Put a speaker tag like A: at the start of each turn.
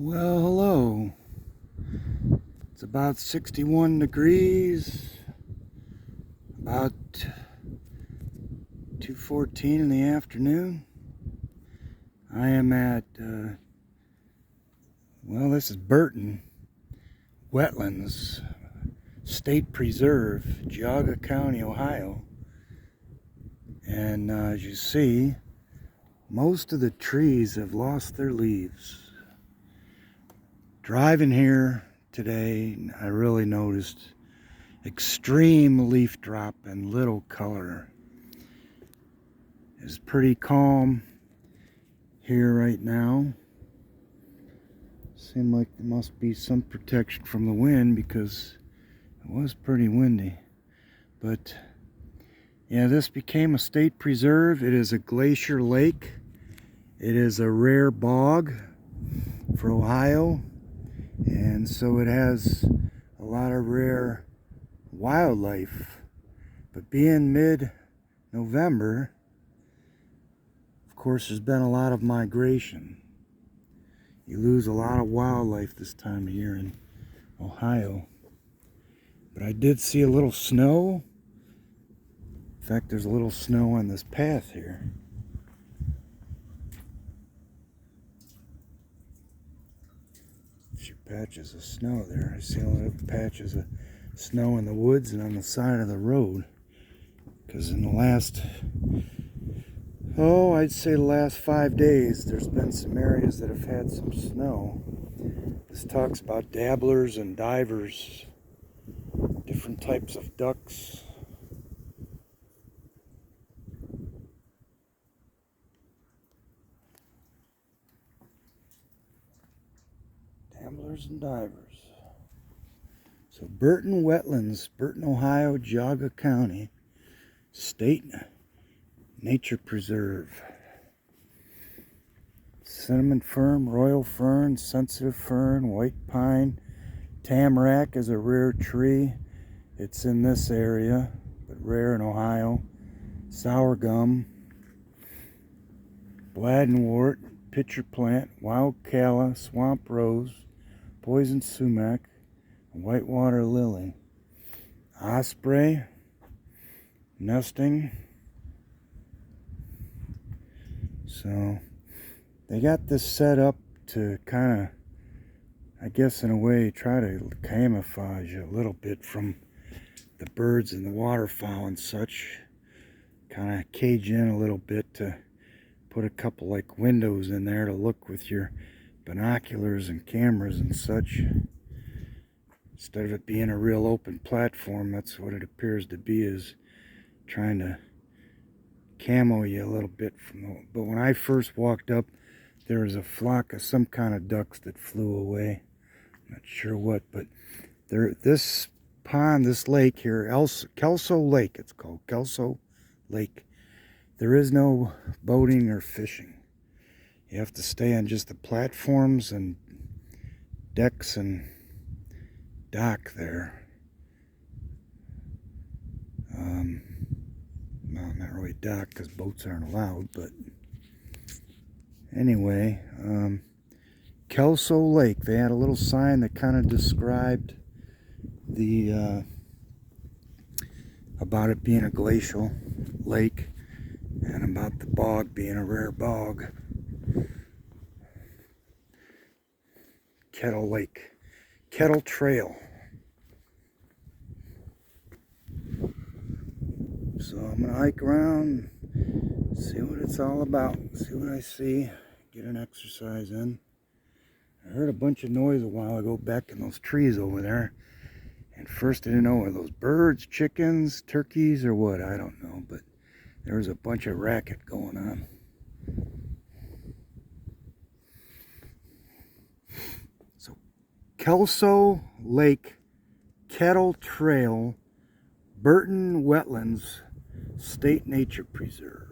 A: Well, hello. It's about 61 degrees, about 2:14 in the afternoon. I am at, this is Burton, Wetlands, State Preserve, Geauga County, Ohio. And as you see, most of the trees have lost their leaves. Driving here today, I really noticed extreme leaf drop and little color. It's pretty calm here right now. Seemed like there must be some protection from the wind because it was pretty windy. But yeah, this became a state preserve. It is a glacier lake. It is a rare bog for Ohio. And so it has a lot of rare wildlife. But being mid-November, of course, there's been a lot of migration. You lose a lot of wildlife this time of year in Ohio. But I did see a little snow. In fact, there's a little snow on this path here. A few patches of snow there. I see a lot of patches of snow in the woods and on the side of the road. Because in the last, I'd say the last 5 days, there's been some areas that have had some snow. This talks about dabblers and divers, different types of ducks. Dabblers and divers. So Burton Wetlands, Burton, Ohio, Geauga County, State Nature Preserve. Cinnamon fern, royal fern, sensitive fern, white pine. Tamarack is a rare tree. It's in this area, but rare in Ohio. Sour gum, bladdenwort, pitcher plant, wild calla, swamp rose, poison sumac, whitewater lily. Osprey, nesting. So they got this set up to kind of, I guess in a way, try to camouflage a little bit from the birds and the waterfowl and such. Kind of cage in a little bit to put a couple like windows in there to look with your binoculars and cameras and such. Instead of it being a real open platform, that's what it appears to be, is trying to camo you a little bit from the, but when I first walked up, there was a flock of some kind of ducks that flew away. I'm not sure what, but there, this pond, this lake here, Kelso Lake, it's called Kelso Lake. There is no boating or fishing. You have to stay on just the platforms and decks and dock there. Well, not really dock because boats aren't allowed, but anyway, Kelso Lake, they had a little sign that kind of described the about it being a glacial lake and about the bog being a rare bog. Kettle Lake, Kettle Trail. So I'm gonna hike around, see what it's all about, see what I see, get an exercise in. I heard a bunch of noise a while ago back in those trees over there. And first I didn't know, were those birds, chickens, turkeys, or what? I don't know, but there was a bunch of racket going on. So Kelso Lake, Kettle Trail, Burton Wetlands, State Nature Preserve.